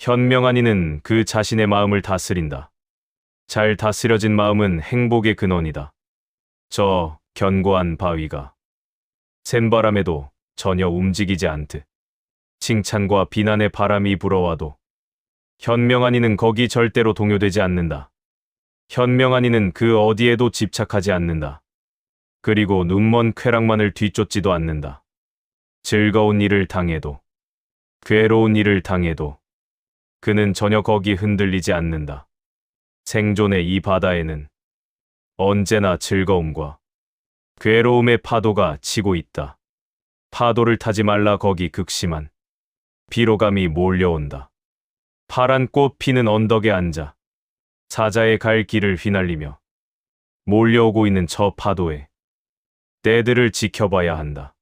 현명한 이는 그 자신의 마음을 다스린다. 잘 다스려진 마음은 행복의 근원이다. 저 견고한 바위가 샘바람에도 전혀 움직이지 않듯 칭찬과 비난의 바람이 불어와도 현명한 이는 거기 절대로 동요되지 않는다. 현명한 이는 그 어디에도 집착하지 않는다. 그리고 눈먼 쾌락만을 뒤쫓지도 않는다. 즐거운 일을 당해도 괴로운 일을 당해도 그는 전혀 거기 흔들리지 않는다. 생존의 이 바다에는 언제나 즐거움과 괴로움의 파도가 치고 있다. 파도를 타지 말라 거기 극심한 피로감이 몰려온다. 파란 꽃 피는 언덕에 앉아 사자의 갈 길을 휘날리며 몰려오고 있는 저 파도에 때들을 지켜봐야 한다.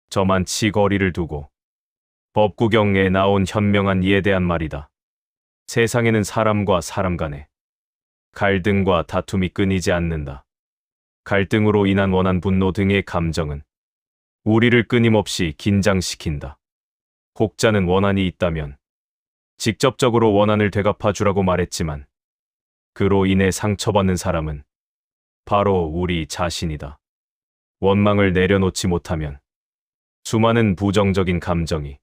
저만치 거리를 두고 법구경에 나온 현명한 이에 대한 말이다. 세상에는 사람과 사람 간에 갈등과 다툼이 끊이지 않는다. 갈등으로 인한 원한, 분노 등의 감정은 우리를 끊임없이 긴장시킨다. 혹자는 원한이 있다면 직접적으로 원한을 되갚아 주라고 말했지만 그로 인해 상처받는 사람은 바로 우리 자신이다. 원망을 내려놓지 못하면 수많은 부정적인 감정이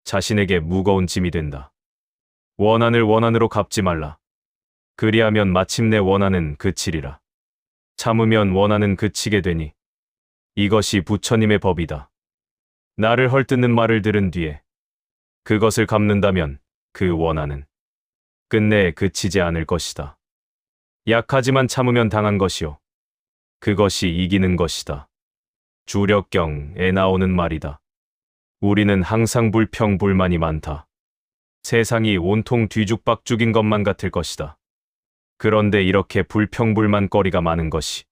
자신에게 무거운 짐이 된다. 원한을 원한으로 갚지 말라. 그리하면 마침내 원한은 그치리라. 참으면 원한은 그치게 되니 이것이 부처님의 법이다. 나를 헐뜯는 말을 들은 뒤에 그것을 갚는다면 그 원한은 끝내 그치지 않을 것이다. 약하지만 참으면 당한 것이요. 그것이 이기는 것이다. 주력경에 나오는 말이다. 우리는 항상 불평불만이 많다. 세상이 온통 뒤죽박죽인 것만 같을 것이다. 그런데 이렇게 불평불만거리가 많은 것이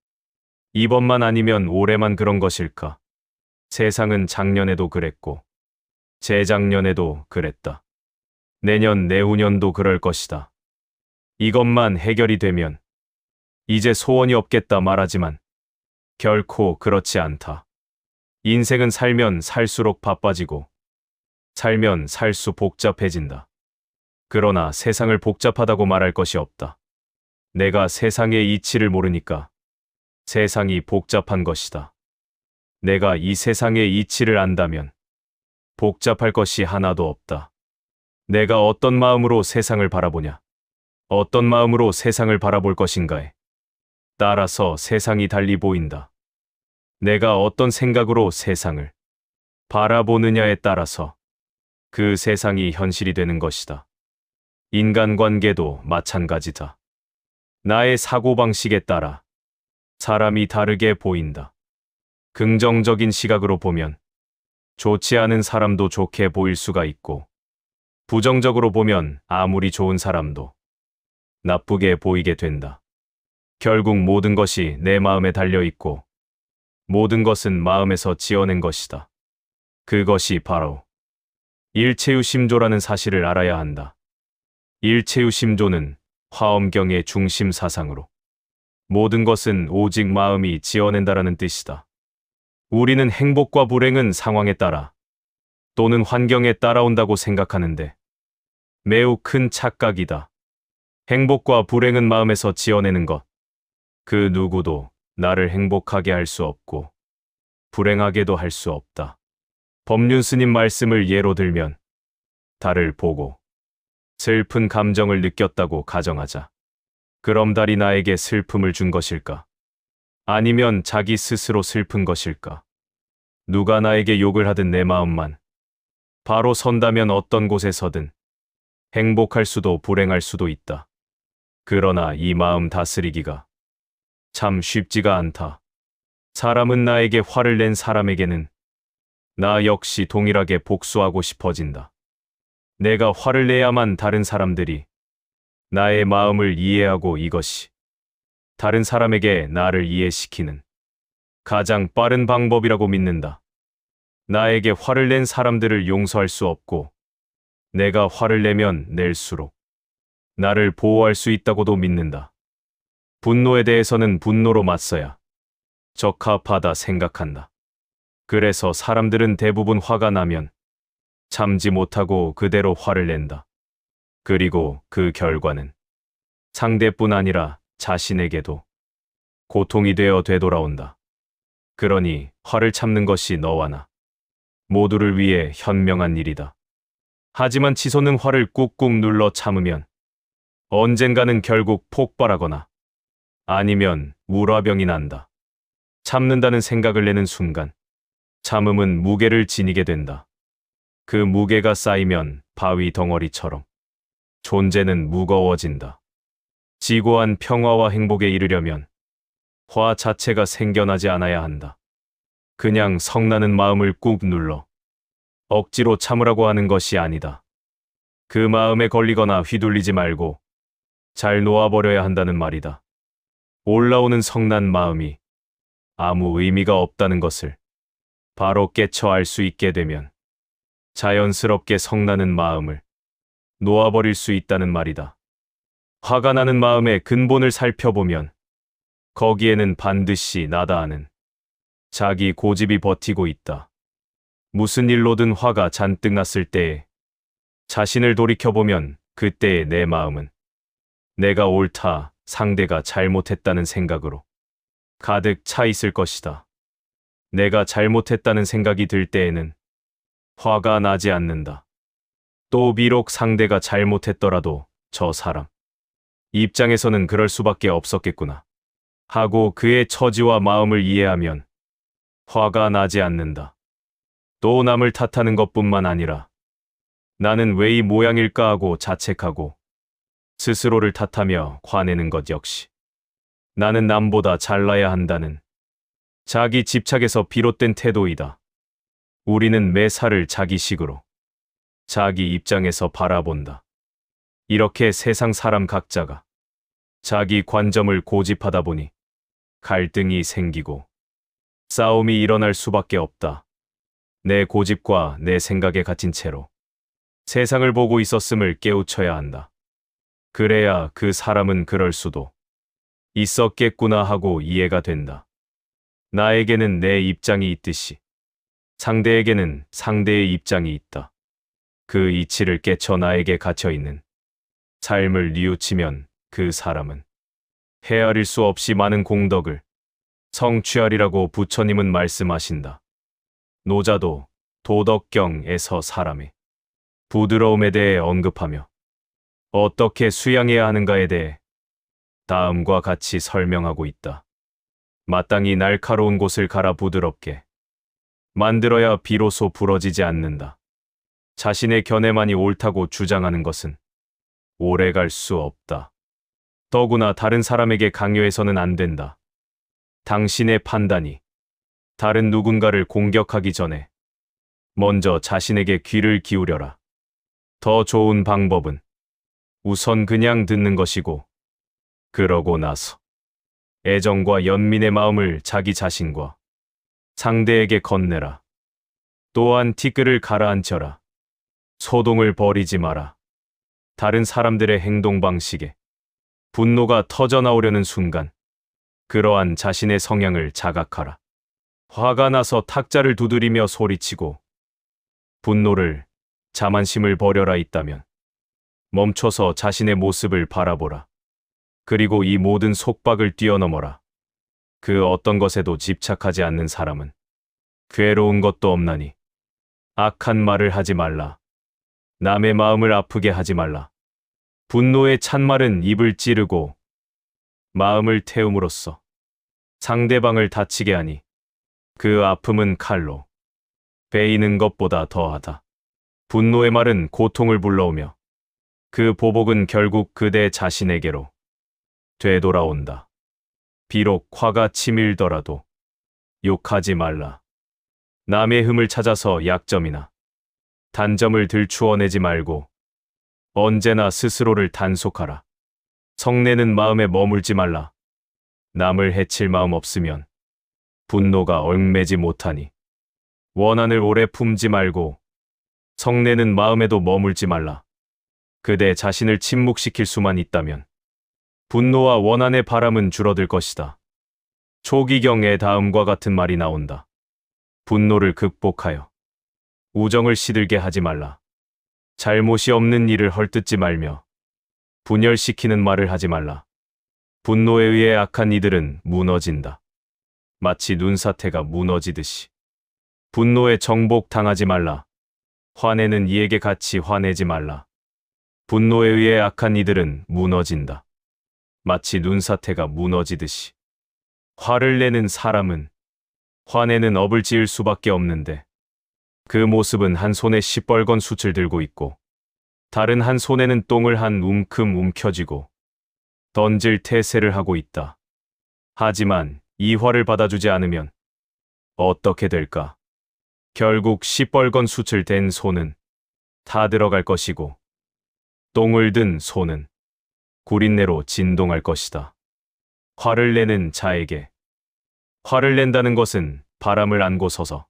이번만 아니면 올해만 그런 것일까? 세상은 작년에도 그랬고 재작년에도 그랬다. 내년, 내후년도 그럴 것이다. 이것만 해결이 되면 이제 소원이 없겠다 말하지만 결코 그렇지 않다. 인생은 살면 살수록 바빠지고 살면 살수 복잡해진다. 그러나 세상을 복잡하다고 말할 것이 없다. 내가 세상의 이치를 모르니까 세상이 복잡한 것이다. 내가 이 세상의 이치를 안다면 복잡할 것이 하나도 없다. 내가 어떤 마음으로 세상을 바라보냐, 어떤 마음으로 세상을 바라볼 것인가에 따라서 세상이 달리 보인다. 내가 어떤 생각으로 세상을 바라보느냐에 따라서 그 세상이 현실이 되는 것이다. 인간관계도 마찬가지다. 나의 사고방식에 따라 사람이 다르게 보인다. 긍정적인 시각으로 보면 좋지 않은 사람도 좋게 보일 수가 있고 부정적으로 보면 아무리 좋은 사람도 나쁘게 보이게 된다. 결국 모든 것이 내 마음에 달려있고 모든 것은 마음에서 지어낸 것이다. 그것이 바로 일체유심조라는 사실을 알아야 한다. 일체유심조는 화엄경의 중심 사상으로 모든 것은 오직 마음이 지어낸다라는 뜻이다. 우리는 행복과 불행은 상황에 따라 또는 환경에 따라온다고 생각하는데 매우 큰 착각이다. 행복과 불행은 마음에서 지어내는 것. 그 누구도 나를 행복하게 할 수 없고 불행하게도 할 수 없다. 법륜 스님 말씀을 예로 들면 달을 보고 슬픈 감정을 느꼈다고 가정하자. 그럼 달이 나에게 슬픔을 준 것일까? 아니면 자기 스스로 슬픈 것일까? 누가 나에게 욕을 하든 내 마음만 바로 선다면 어떤 곳에서든 행복할 수도 불행할 수도 있다. 그러나 이 마음 다스리기가 참 쉽지가 않다. 사람은 나에게 화를 낸 사람에게는 나 역시 동일하게 복수하고 싶어진다. 내가 화를 내야만 다른 사람들이 나의 마음을 이해하고 이것이 다른 사람에게 나를 이해시키는 가장 빠른 방법이라고 믿는다. 나에게 화를 낸 사람들을 용서할 수 없고 내가 화를 내면 낼수록 나를 보호할 수 있다고도 믿는다. 분노에 대해서는 분노로 맞서야 적합하다 생각한다. 그래서 사람들은 대부분 화가 나면 참지 못하고 그대로 화를 낸다. 그리고 그 결과는 상대뿐 아니라 자신에게도 고통이 되어 되돌아온다. 그러니 화를 참는 것이 너와 나 모두를 위해 현명한 일이다. 하지만 치솟는 화를 꾹꾹 눌러 참으면 언젠가는 결국 폭발하거나 아니면 울화병이 난다. 참는다는 생각을 내는 순간 참음은 무게를 지니게 된다. 그 무게가 쌓이면 바위 덩어리처럼 존재는 무거워진다. 지고한 평화와 행복에 이르려면 화 자체가 생겨나지 않아야 한다. 그냥 성나는 마음을 꾹 눌러 억지로 참으라고 하는 것이 아니다. 그 마음에 걸리거나 휘둘리지 말고 잘 놓아버려야 한다는 말이다. 올라오는 성난 마음이 아무 의미가 없다는 것을 바로 깨쳐 알 수 있게 되면 자연스럽게 성나는 마음을 놓아버릴 수 있다는 말이다. 화가 나는 마음의 근본을 살펴보면 거기에는 반드시 나다 하는 자기 고집이 버티고 있다. 무슨 일로든 화가 잔뜩 났을 때에 자신을 돌이켜보면 그때의 내 마음은 내가 옳다, 상대가 잘못했다는 생각으로 가득 차 있을 것이다. 내가 잘못했다는 생각이 들 때에는 화가 나지 않는다. 또 비록 상대가 잘못했더라도 저 사람 입장에서는 그럴 수밖에 없었겠구나 하고 그의 처지와 마음을 이해하면 화가 나지 않는다. 또 남을 탓하는 것뿐만 아니라 나는 왜 이 모양일까 하고 자책하고 스스로를 탓하며 화내는 것 역시 나는 남보다 잘나야 한다는 자기 집착에서 비롯된 태도이다. 우리는 매사를 자기식으로 자기 입장에서 바라본다. 이렇게 세상 사람 각자가 자기 관점을 고집하다 보니 갈등이 생기고 싸움이 일어날 수밖에 없다. 내 고집과 내 생각에 갇힌 채로 세상을 보고 있었음을 깨우쳐야 한다. 그래야 그 사람은 그럴 수도 있었겠구나 하고 이해가 된다. 나에게는 내 입장이 있듯이 상대에게는 상대의 입장이 있다. 그 이치를 깨쳐 나에게 갇혀있는 삶을 뉘우치면 그 사람은 헤아릴 수 없이 많은 공덕을 성취하리라고 부처님은 말씀하신다. 노자도 도덕경에서 사람의 부드러움에 대해 언급하며 어떻게 수양해야 하는가에 대해 다음과 같이 설명하고 있다. 마땅히 날카로운 곳을 갈아 부드럽게 만들어야 비로소 부러지지 않는다. 자신의 견해만이 옳다고 주장하는 것은 오래 갈 수 없다. 더구나 다른 사람에게 강요해서는 안 된다. 당신의 판단이 다른 누군가를 공격하기 전에 먼저 자신에게 귀를 기울여라. 더 좋은 방법은 우선 그냥 듣는 것이고 그러고 나서 애정과 연민의 마음을 자기 자신과 상대에게 건네라. 또한 티끌을 가라앉혀라. 소동을 벌이지 마라. 다른 사람들의 행동 방식에 분노가 터져나오려는 순간 그러한 자신의 성향을 자각하라. 화가 나서 탁자를 두드리며 소리치고 분노를, 자만심을 버려라 있다면 멈춰서 자신의 모습을 바라보라. 그리고 이 모든 속박을 뛰어넘어라. 그 어떤 것에도 집착하지 않는 사람은 괴로운 것도 없나니 악한 말을 하지 말라. 남의 마음을 아프게 하지 말라. 분노의 찬말은 입을 찌르고 마음을 태움으로써 상대방을 다치게 하니 그 아픔은 칼로 베이는 것보다 더하다. 분노의 말은 고통을 불러오며 그 보복은 결국 그대 자신에게로 되돌아온다. 비록 화가 치밀더라도 욕하지 말라. 남의 흠을 찾아서 약점이나 단점을 들추어내지 말고 언제나 스스로를 단속하라. 성내는 마음에 머물지 말라. 남을 해칠 마음 없으면 분노가 얽매지 못하니 원한을 오래 품지 말고 성내는 마음에도 머물지 말라. 그대 자신을 침묵시킬 수만 있다면 분노와 원한의 바람은 줄어들 것이다. 초기경에 다음과 같은 말이 나온다. 분노를 극복하여 우정을 시들게 하지 말라. 잘못이 없는 일을 헐뜯지 말며 분열시키는 말을 하지 말라. 분노에 의해 악한 이들은 무너진다. 마치 눈사태가 무너지듯이. 분노에 정복당하지 말라. 화내는 이에게 같이 화내지 말라. 분노에 의해 악한 이들은 무너진다. 마치 눈사태가 무너지듯이. 화를 내는 사람은 화내는 업을 지을 수밖에 없는데 그 모습은 한 손에 시뻘건 숯을 들고 있고 다른 한 손에는 똥을 한 움큼 움켜쥐고 던질 태세를 하고 있다. 하지만 이 화를 받아주지 않으면 어떻게 될까? 결국 시뻘건 숯을 댄 손은 다 들어갈 것이고 똥을 든 손은 구린내로 진동할 것이다. 화를 내는 자에게 화를 낸다는 것은 바람을 안고 서서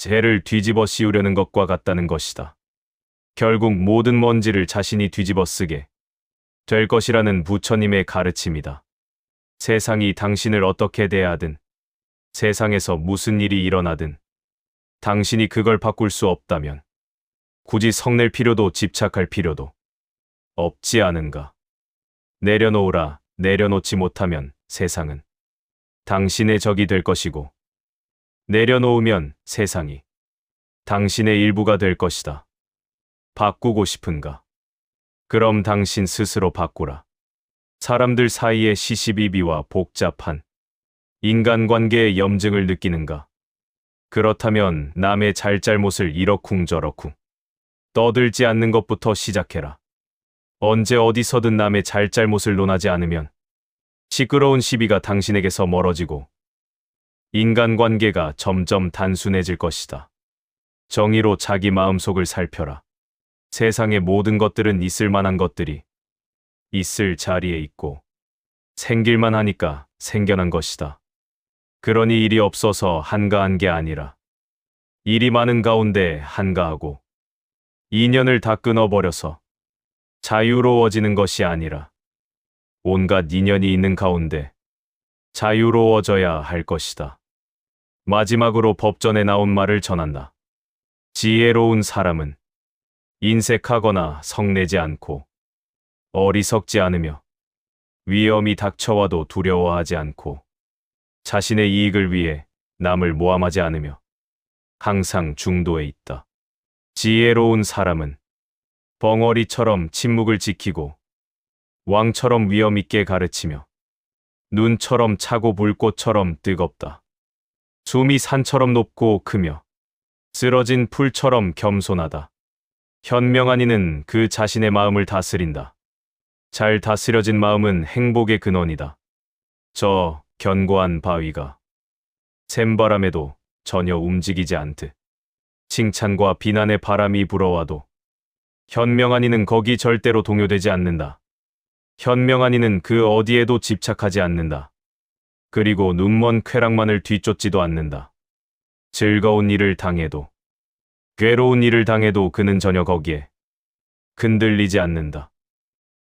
재를 뒤집어 씌우려는 것과 같다는 것이다. 결국 모든 먼지를 자신이 뒤집어 쓰게 될 것이라는 부처님의 가르침이다. 세상이 당신을 어떻게 대하든 세상에서 무슨 일이 일어나든 당신이 그걸 바꿀 수 없다면 굳이 성낼 필요도 집착할 필요도 없지 않은가. 내려놓으라. 내려놓지 못하면 세상은 당신의 적이 될 것이고 내려놓으면 세상이 당신의 일부가 될 것이다. 바꾸고 싶은가? 그럼 당신 스스로 바꾸라. 사람들 사이의 시시비비와 복잡한 인간관계의 염증을 느끼는가? 그렇다면 남의 잘잘못을 이러쿵저러쿵 떠들지 않는 것부터 시작해라. 언제 어디서든 남의 잘잘못을 논하지 않으면 시끄러운 시비가 당신에게서 멀어지고 인간관계가 점점 단순해질 것이다. 정의로 자기 마음속을 살펴라. 세상의 모든 것들은 있을 만한 것들이 있을 자리에 있고 생길만 하니까 생겨난 것이다. 그러니 일이 없어서 한가한 게 아니라 일이 많은 가운데 한가하고 인연을 다 끊어버려서 자유로워지는 것이 아니라 온갖 인연이 있는 가운데 자유로워져야 할 것이다. 마지막으로 법전에 나온 말을 전한다. 지혜로운 사람은 인색하거나 성내지 않고 어리석지 않으며 위험이 닥쳐와도 두려워하지 않고 자신의 이익을 위해 남을 모함하지 않으며 항상 중도에 있다. 지혜로운 사람은 벙어리처럼 침묵을 지키고 왕처럼 위험 있게 가르치며 눈처럼 차고 불꽃처럼 뜨겁다. 숨이 산처럼 높고 크며 쓰러진 풀처럼 겸손하다. 현명한 이는 그 자신의 마음을 다스린다. 잘 다스려진 마음은 행복의 근원이다. 저 견고한 바위가 샘바람에도 전혀 움직이지 않듯 칭찬과 비난의 바람이 불어와도 현명한 이는 거기 절대로 동요되지 않는다. 현명한 이는 그 어디에도 집착하지 않는다. 그리고 눈먼 쾌락만을 뒤쫓지도 않는다. 즐거운 일을 당해도 괴로운 일을 당해도 그는 전혀 거기에 흔들리지 않는다.